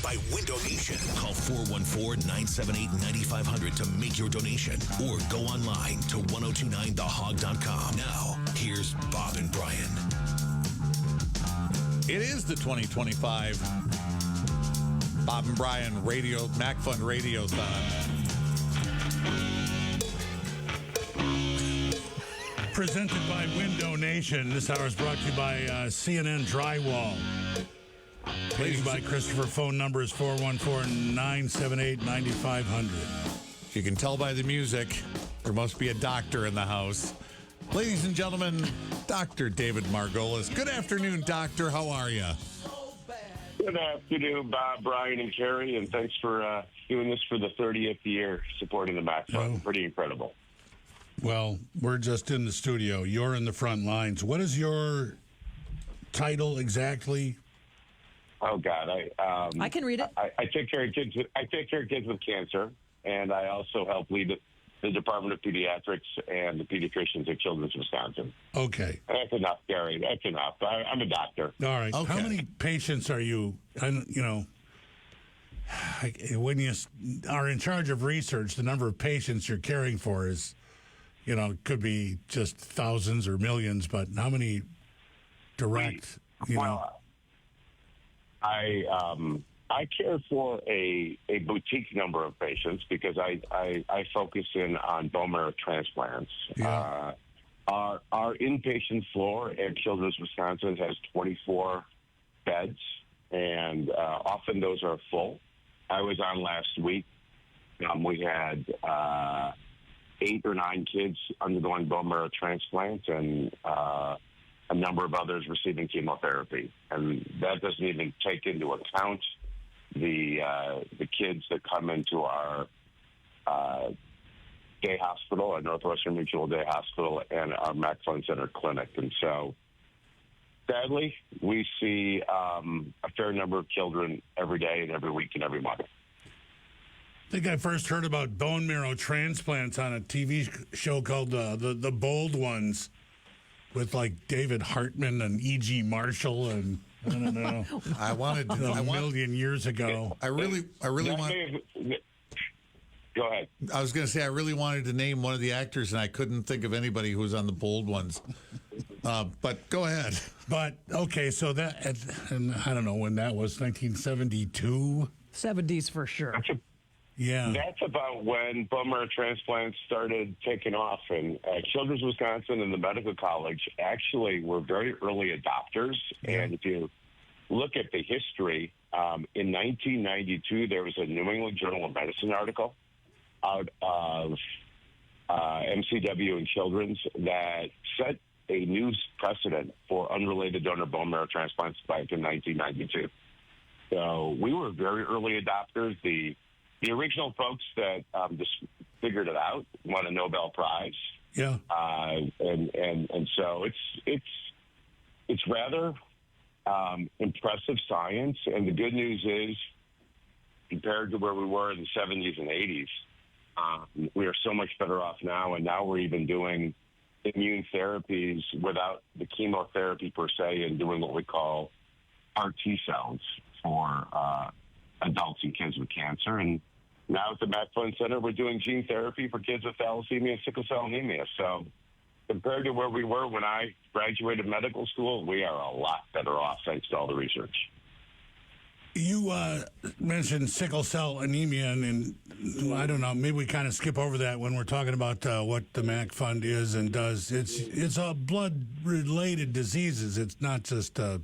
by Window Nation. Call 414-978-9500 to make your donation or go online to 1029thehog.com. Now, here's Bob and Brian. It is the 2025 Bob and Brian MACC Fund Radiothon. Presented by Window Nation. This hour is brought to you by CNN Drywall. Paid by Christopher. Phone number is 414-978-9500. You can tell by the music, there must be a doctor in the house. Ladies and gentlemen, Dr. David Margolis. Good afternoon, doctor. How are you? Good afternoon, Bob, Brian, and Carrie, and thanks for doing this for the 30th year, supporting the MACC Fund. Pretty incredible. Well, we're just in the studio. You're in the front lines. What is your title exactly? Oh God, I can read it. I take care of kids. I take care of kids with cancer, and I also help lead the Department of Pediatrics and the pediatricians at Children's Wisconsin. Okay, that's enough, Gary. That's enough. I'm a doctor. All right. Okay. How many patients are you? When you are in charge of research, the number of patients you're caring for is, could be just thousands or millions, but how many direct? Well, I care for a boutique number of patients because I focus in on bone marrow transplants. Yeah. Our inpatient floor at Children's Wisconsin has 24 beds, and often those are full. I was on last week. We had 8 or 9 kids undergoing bone marrow transplants and a number of others receiving chemotherapy. And that doesn't even take into account the kids that come into our day hospital, our Northwestern Mutual Day Hospital, and our MACC Fund Center clinic. And so, sadly, we see a fair number of children every day and every week and every month. I think I first heard about bone marrow transplants on a TV show called the Bold Ones, with like David Hartman and E.G. Marshall, and I don't know. A million years ago. I really want. Go ahead. I was going to say I really wanted to name one of the actors, and I couldn't think of anybody who was on the Bold Ones. But go ahead. But okay, so that, and I don't know when that was, 1972, 70s for sure. Yeah, that's about when bone marrow transplants started taking off. And Children's Wisconsin and the Medical College actually were very early adopters. Yeah. And if you look at the history, in 1992, there was a New England Journal of Medicine article out of MCW and Children's that set a new precedent for unrelated donor bone marrow transplants back in 1992. So we were very early adopters. The original folks that just figured it out won a Nobel Prize. Yeah. And so it's rather impressive science. And the good news is, compared to where we were in the 70s and 80s, we are so much better off now. And now we're even doing immune therapies without the chemotherapy per se, and doing what we call RT cells for adults and kids with cancer. And now at the MACC Fund Center, we're doing gene therapy for kids with thalassemia and sickle cell anemia. So compared to where we were when I graduated medical school, we are a lot better off thanks to all the research. You mentioned sickle cell anemia, and I don't know, maybe we kind of skip over that when we're talking about what the MACC Fund is and does. It's a blood-related diseases. It's not just... sickle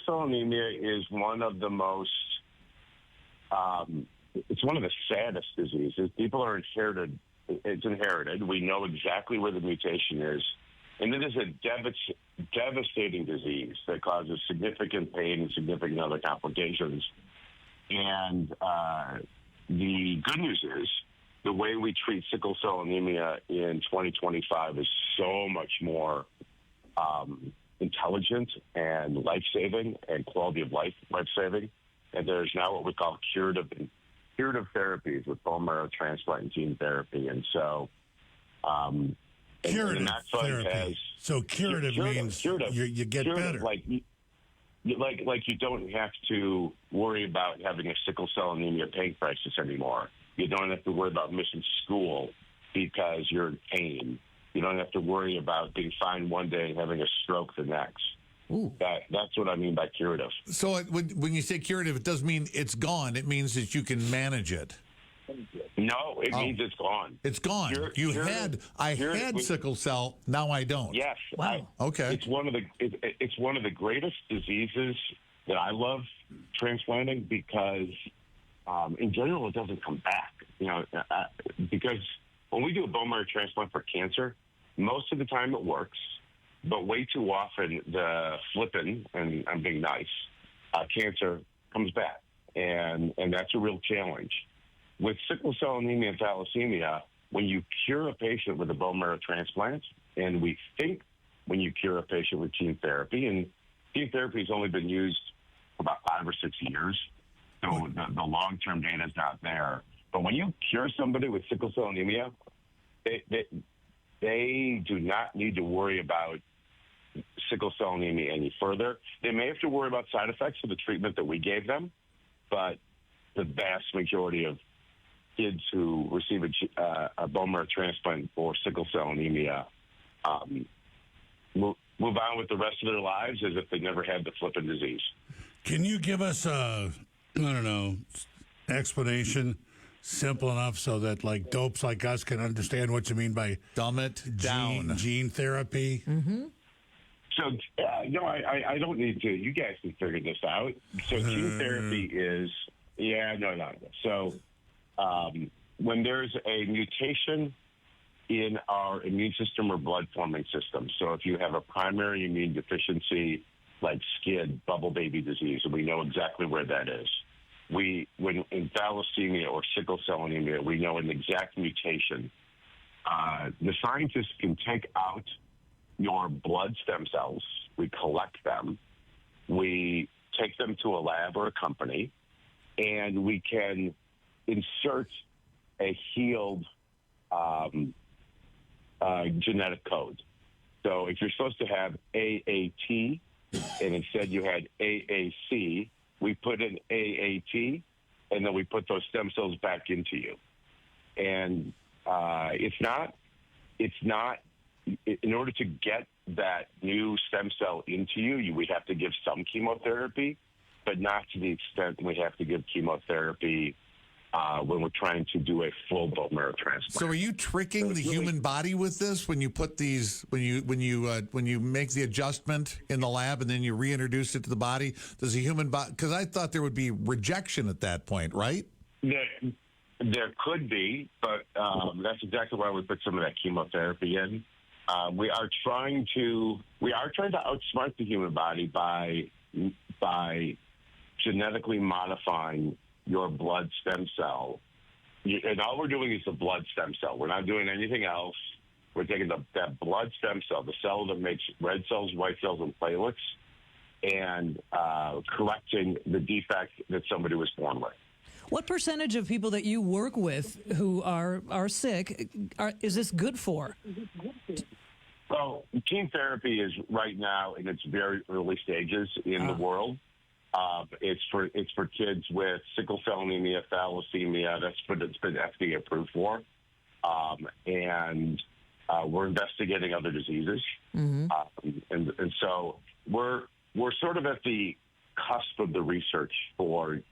cell anemia is one of the most... it's one of the saddest diseases. People are inherited. It's inherited. We know exactly where the mutation is. And it is a devastating disease that causes significant pain and significant other complications. And the good news is the way we treat sickle cell anemia in 2025 is so much more intelligent and life-saving and quality of life-saving. And there's now what we call curative therapies with bone marrow transplant and gene therapy. And so... curative therapy. So curative means you get better. Like you don't have to worry about having a sickle cell anemia pain crisis anymore. You don't have to worry about missing school because you're in pain. You don't have to worry about being fine one day and having a stroke the next. Ooh. That's what I mean by curative. So when you say curative, it doesn't mean it's gone. It means that you can manage it. No, it means it's gone. It's gone. I had sickle cell. Now I don't. Yes. Wow. Okay. It's one of the greatest diseases that I love transplanting because, in general, it doesn't come back. Because when we do a bone marrow transplant for cancer, most of the time it works, but way too often the flippin', and I'm being nice, cancer comes back, and that's a real challenge. With sickle cell anemia and thalassemia, when you cure a patient with a bone marrow transplant, and we think when you cure a patient with gene therapy, and gene therapy has only been used for about 5 or 6 years, so the long-term data is not there. But when you cure somebody with sickle cell anemia, they do not need to worry about sickle cell anemia any further. They may have to worry about side effects of the treatment that we gave them, but the vast majority of kids who receive a bone marrow transplant for sickle cell anemia move on with the rest of their lives as if they never had the flippin' disease. Can you give us explanation simple enough so that dopes like us can understand what you mean by Dumb it down. Gene therapy? Mm-hmm. So, I don't need to. You guys can figure this out. So gene therapy is, So when there's a mutation in our immune system or blood-forming system, so if you have a primary immune deficiency like SCID, bubble baby disease, and we know exactly where that is. When in thalassemia or sickle cell anemia, we know an exact mutation. The scientists can take out your blood stem cells. We collect them. We take them to a lab or a company, and we can insert a healed genetic code. So if you're supposed to have AAT, and instead you had AAC, we put in AAT, and then we put those stem cells back into you. And it's not, in order to get that new stem cell into you, we have to give some chemotherapy, but not to the extent we have to give chemotherapy when we're trying to do a full bone marrow transplant. So are you tricking the human body with this when you put these when you make the adjustment in the lab and then you reintroduce it to the body? Does the human body? Because I thought there would be rejection at that point, right? There could be, but that's exactly why we put some of that chemotherapy in. We are trying to outsmart the human body by genetically modifying your blood stem cell. And all we're doing is the blood stem cell. We're not doing anything else. We're taking that blood stem cell, the cell that makes red cells, white cells, and platelets, and correcting the defect that somebody was born with. What percentage of people that you work with who are sick is this good for? Well, gene therapy is right now in its very early stages in the world. It's for kids with sickle cell anemia, thalassemia. That's what it's been FDA approved for, and we're investigating other diseases, and so we're sort of at the cusp of the research for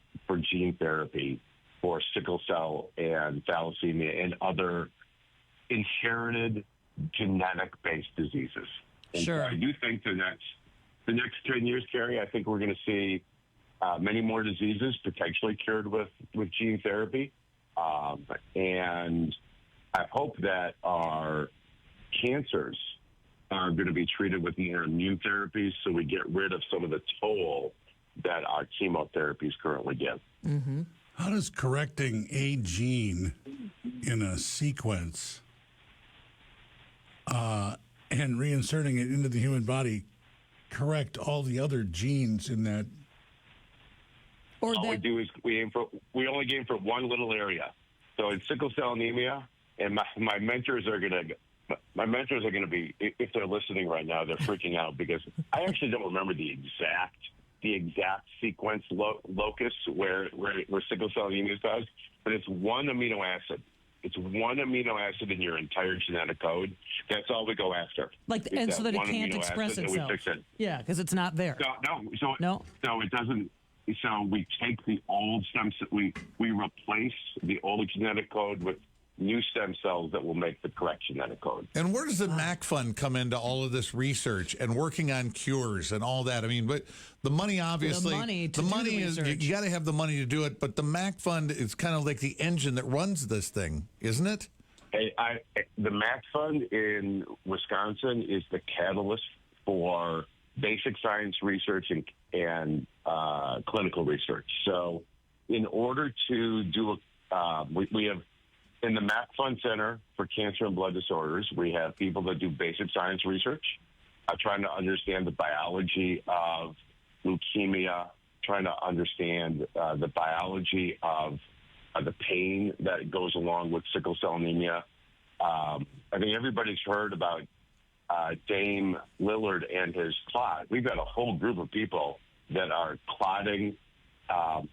gene therapy for sickle cell and thalassemia and other inherited genetic-based diseases. And Sure. So I do think the next 10 years, Carrie, I think we're going to see many more diseases potentially cured with gene therapy. And I hope that our cancers are going to be treated with more immune therapies so we get rid of some of the toll that our chemotherapies currently give. Mm-hmm. How does correcting a gene in a sequence and reinserting it into the human body correct all the other genes in that? All we do is we only aim for one little area. So in sickle cell anemia, and my mentors are going to be, if they're listening right now, they're freaking out because I actually don't remember the exact the exact sequence locus where sickle cell anemia does, but it's one amino acid. It's one amino acid in your entire genetic code. That's all we go after. And so that it can't express itself. We fix it. Yeah, because it's not there. So it doesn't. So we take the old stem cells, we replace the old genetic code with new stem cells that will make the correct genetic code. And where does the MACC Fund come into all of this research and working on cures and all that? I mean, but the money, obviously, the money is, you got to have the money to do it, but the MACC Fund is kind of like the engine that runs this thing, isn't it? The MACC Fund in Wisconsin is the catalyst for basic science research and clinical research. So in order to do, we have, in the MACC Fund Center for Cancer and Blood Disorders, we have people that do basic science research, trying to understand the biology of leukemia, trying to understand the biology of the pain that goes along with sickle cell anemia. I think everybody's heard about Dame Lillard and his clot. We've got a whole group of people that are clotting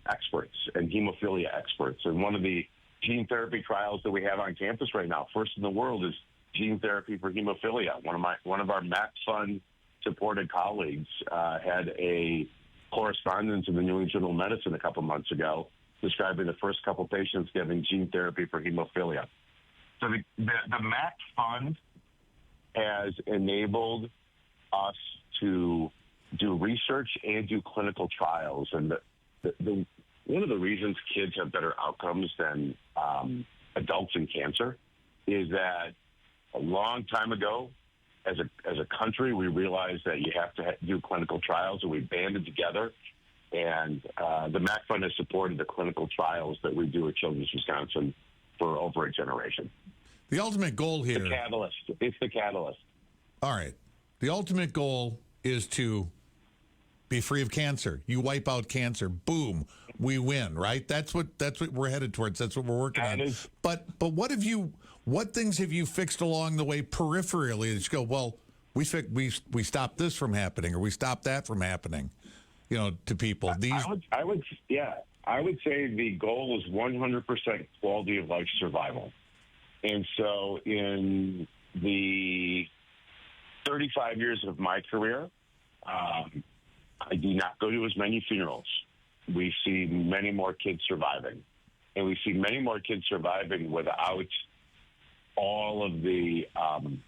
experts and hemophilia experts. And one of the gene therapy trials that we have on campus right now, first in the world, is gene therapy for hemophilia. One of our MACC Fund supported colleagues had a correspondence in the New England Journal of Medicine a couple months ago describing the first couple patients getting gene therapy for hemophilia. So the MACC Fund has enabled us to do research and do clinical trials. And one of the reasons kids have better outcomes than adults in cancer is that a long time ago, as a country, we realized that you have to do clinical trials, and we banded together. And the MACC Fund has supported the clinical trials that we do at Children's Wisconsin for over a generation. The ultimate goal here. The catalyst. It's the catalyst. All right. The ultimate goal is to be free of cancer. You wipe out cancer. Boom. We win, right? That's what we're headed towards. That's what we're working on. But what things have you fixed along the way peripherally that you go, well, we stopped this from happening, or we stopped that from happening, to people? I would say the goal is 100% quality of life survival. And so in the 35 years of my career, I do not go to as many funerals. We see many more kids surviving. And we see many more kids surviving without all of the, on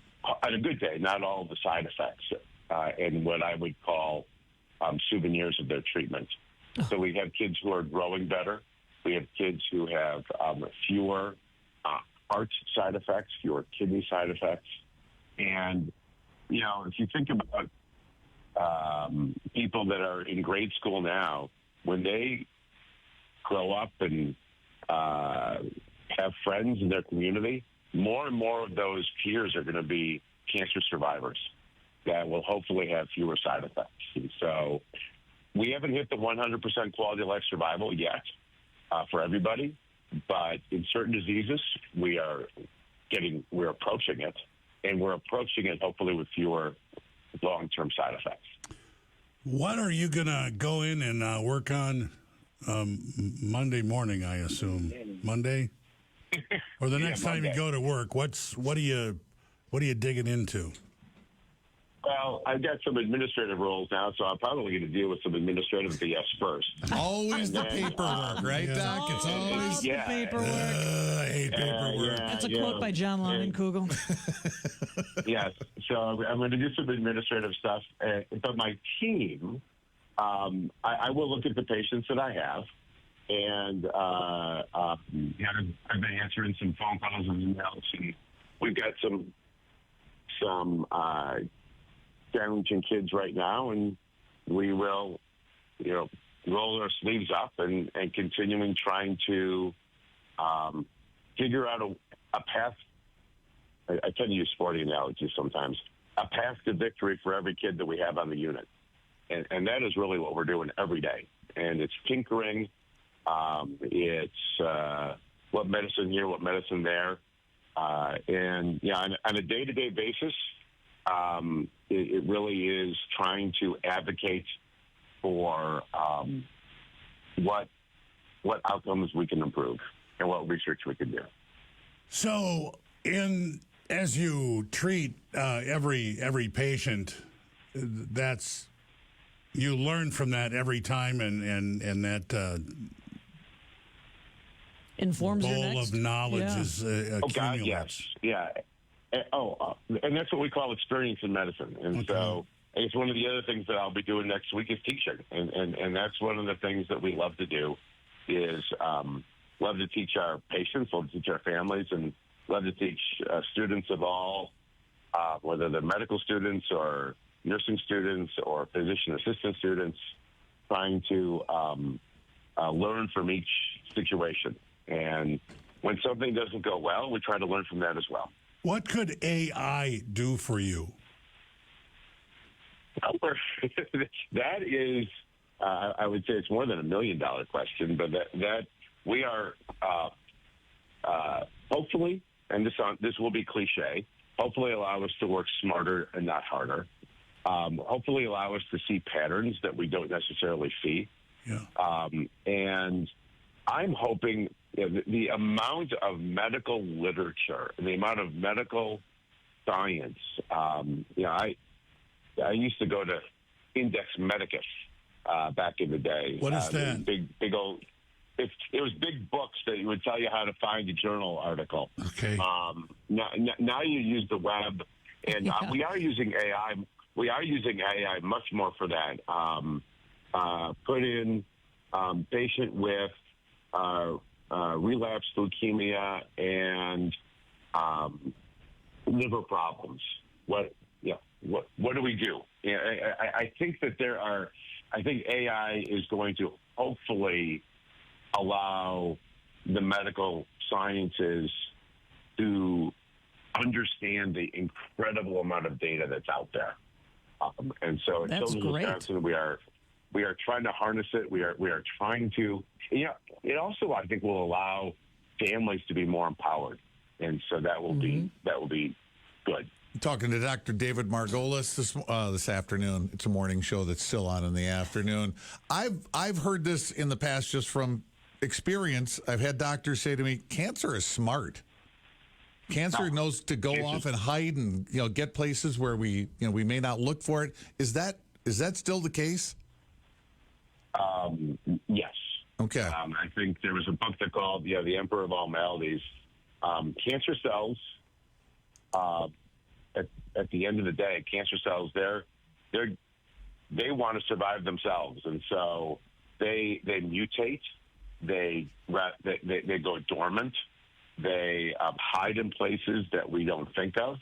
a good day, not all of the side effects and what I would call souvenirs of their treatment. So we have kids who are growing better. We have kids who have fewer heart side effects, fewer kidney side effects. And, if you think about people that are in grade school now, when they grow up and have friends in their community, more and more of those peers are going to be cancer survivors that will hopefully have fewer side effects. And so we haven't hit the 100% quality of life survival yet for everybody, but in certain diseases, we're approaching it, and we're approaching it hopefully with fewer long-term side effects. What are you going to go in and work on Monday morning, I assume? Monday? Or the next time you go to work, what are you digging into? Well, I've got some administrative roles now, so I'm probably going to deal with some administrative BS first. Always the paperwork, right, Doc? It's always the paperwork. I hate paperwork. That's a quote by John Lonnenkugel. Yes. So I'm going to do some administrative stuff. But my team, I will look at the patients that I have. And I've been answering some phone calls and emails. And we've got some challenging kids right now. And we will, roll our sleeves up and continuing trying to figure out a path. I tend to use sporting analogies sometimes. A path to victory for every kid that we have on the unit. And that is really what we're doing every day. And it's tinkering. It's what medicine here, what medicine there. And, on a day-to-day basis, it really is trying to advocate for what outcomes we can improve and what research we can do. So, as you treat every patient, you learn from that every time, and that informs your bowl next of knowledge is accumulates. God, yes, yeah. And that's what we call experience in medicine. And so I guess one of the other things that I'll be doing next week is teaching, and that's one of the things that we love to do is love to teach our patients, love to teach our families, and love to teach students of all, whether they're medical students or nursing students or physician assistant students, trying to learn from each situation. And when something doesn't go well, we try to learn from that as well. What could AI do for you? That is, I would say it's more than $1 million question, but that we are hopefully, and this will be cliche, hopefully allow us to work smarter and not harder. Hopefully allow us to see patterns that we don't necessarily see. Yeah. And I'm hoping the amount of medical literature, the amount of medical science, I used to go to Index Medicus back in the day. What is that? Big old. It was big books that would tell you how to find a journal article. Okay. Now you use the web, and we are using AI. We are using AI much more for that. Put in patient with relapsed leukemia and liver problems. What do we do? I think that I think AI is going to hopefully allow the medical sciences to understand the incredible amount of data that's out there. And so at Children's Wisconsin, we are trying to harness it. We are trying to, it also, I think, will allow families to be more empowered. And so that will be good. I'm talking to Dr. David Margolis this afternoon. It's a morning show that's still on in the afternoon. I've heard this in the past just from experience. I've had doctors say to me, cancer is smart. Cancer knows to go off and hide and get places where we may not look for it. Is that still the case? Yes. Okay. I think there was a book that called The Emperor of All Maladies. Cancer cells, at the end of the day, cancer cells they want to survive themselves, and so they mutate. They go dormant. They hide in places that we don't think of.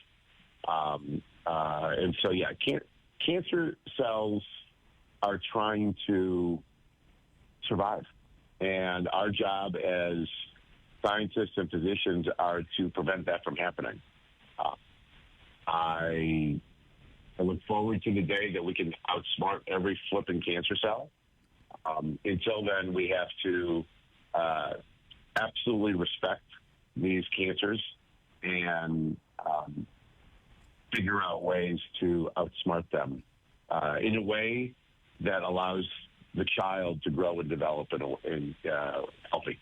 And so, cancer cells are trying to survive. And our job as scientists and physicians are to prevent that from happening. I look forward to the day that we can outsmart every flipping cancer cell. Until then, we have to absolutely respect these cancers and figure out ways to outsmart them in a way that allows the child to grow and develop and healthy.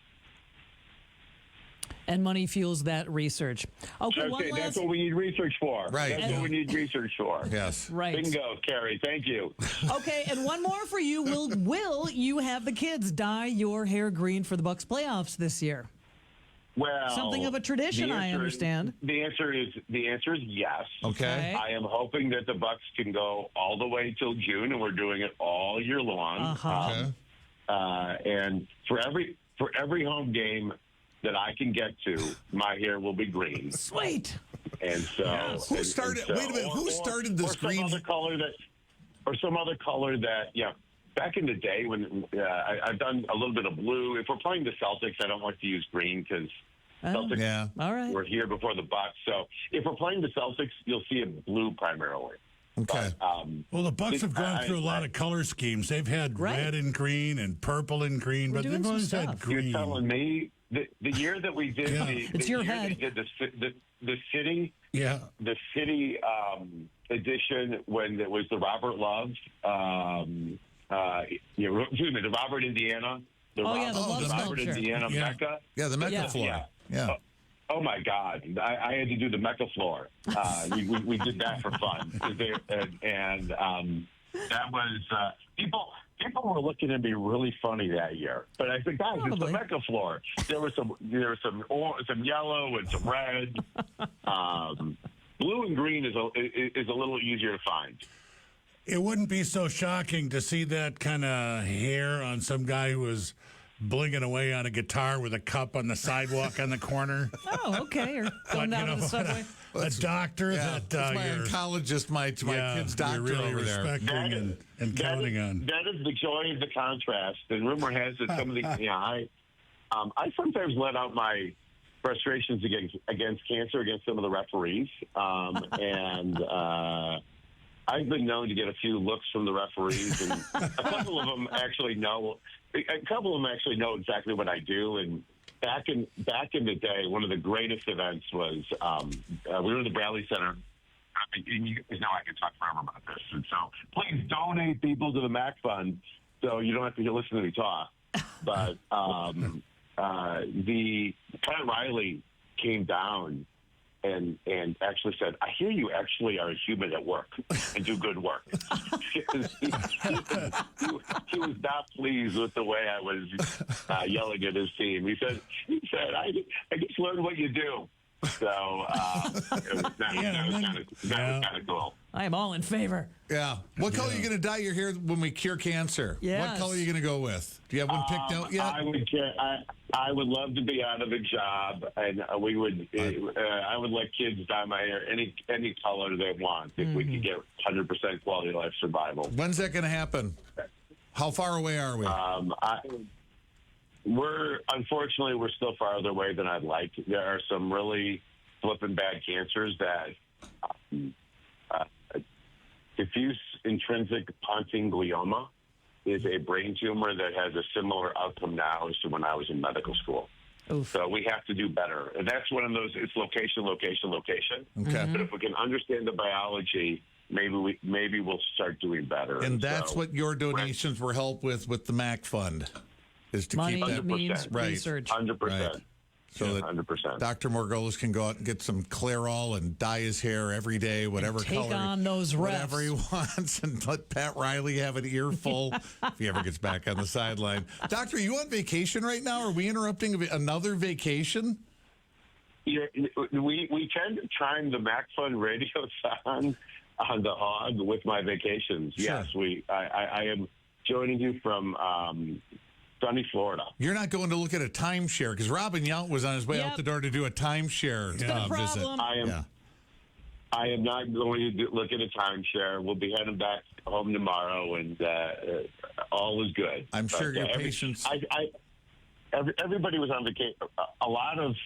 And money fuels that research. Okay, that's what we need research for. Right. That's what we need research for. Yes. Right. Bingo, Carrie. Thank you. Okay, and one more for you. Will you have the kids dye your hair green for the Bucks playoffs this year? Well, something of a tradition, I understand. The answer is yes. Okay. I am hoping that the Bucks can go all the way till June, and we're doing it all year long. And for every home game that I can get to, my hair will be green. Sweet. And so, who started? Wait a minute. Who started this green? Some other color that back in the day when I've done a little bit of blue. If we're playing the Celtics, I don't like to use green because Celtics all right. were here before the Bucks. So if we're playing the Celtics, you'll see it blue primarily. Okay. But, well, the Bucks have gone through a lot of color schemes. They've had red and green and purple and green, but they've always had green. You're telling me the year that we did the city edition when it was the Robert Love the Robert, Indiana. The Robert love sculpture. Indiana Yeah. Mecca. Yeah, the Mecca Yeah. floor. Yeah. Oh my God! I had to do the Mecca floor. We did that for fun, and that was people. People were looking at me really funny that year, but I said, "Guys, it's the Mecca floor." There was some yellow and some red. Blue and green is a little easier to find. It wouldn't be so shocking to see that kind of hair on some guy who was blinging away on a guitar with a cup on the sidewalk on the corner. Oh, okay. Or going down to the subway. A doctor Yeah, that my you're, oncologist, my kid's doctor you're really over there. respecting and counting on. That is the joy of the contrast. And rumor has it some of the I sometimes let out my frustrations against cancer against some of the referees, and I've been known to get a few looks from the referees, and a couple of them actually know. A couple of them actually know exactly what I do. And back in the day, one of the greatest events was we were in the Bradley Center. And you guys know I can talk forever about this, and so please donate people to the MACC Fund, so you don't have to listen to me talk. But the Pat Riley came down and actually said, "I hear you actually are a human at work and do good work." he was not pleased with the way I was yelling at his team. He said, I just learned what you do. So it was kind of cool. I am all in favor. Yeah. What color are you going to dye your hair when we cure cancer? Yes. What color are you going to go with? Do you have one picked out yet? I would love to be out of a job, and I would let kids dye my hair any color they want if we could get 100% quality of life survival. When's that going to happen? How far away are we? Unfortunately, we're still farther away than I'd like. There are some really flippin' bad cancers that diffuse intrinsic pontine glioma is a brain tumor that has a similar outcome now as to when I was in medical school. Oof. So we have to do better. And that's one of those, it's location. Okay. But if we can understand the biology, maybe we'll start doing better. And that's what your donations will help with the MACC Fund, is to Money keep that means research. 100%. Right. So that 100%. Dr. Margolis can go out and get some Clairol and dye his hair every day, whatever Take color, on those refs. whatever he wants, and let Pat Riley have an earful if he ever gets back on the sideline. Doctor, are you on vacation right now? Are we interrupting another vacation? Yeah, we tend to time the MACC Fund Radiothon on the Hog with my vacations. Sure. Yes, I am joining you from sunny Florida. You're not going to look at a timeshare, because Robin Yount was on his way out the door to do a timeshare visit. I am not going to look at a timeshare. We'll be heading back home tomorrow, and all is good. I'm sure your patients... Everybody was on vacation. A lot of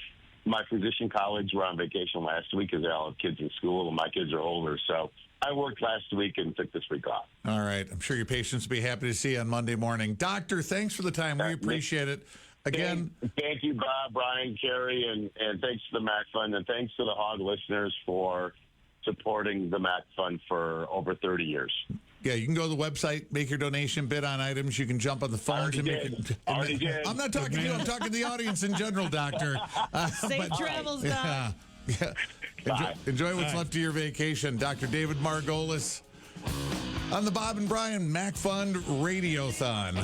my physician colleagues were on vacation last week because they all have kids in school, and my kids are older, so I worked last week and took this week off. All right. I'm sure your patients will be happy to see you on Monday morning. Doctor, thanks for the time. We appreciate it. Again, thank you, Bob, Brian, Carrie, and thanks to the MACC Fund, and thanks to the Hog listeners for supporting the MACC Fund for over 30 years. Yeah, you can go to the website, make your donation, bid on items. You can jump on the phones. Already did. I'm not talking to you. I'm talking to the audience in general, Doctor. Safe travels, Doc. Yeah. Enjoy what's left of your vacation. Dr. David Margolis on the Bob and Brian MACC Fund Radiothon.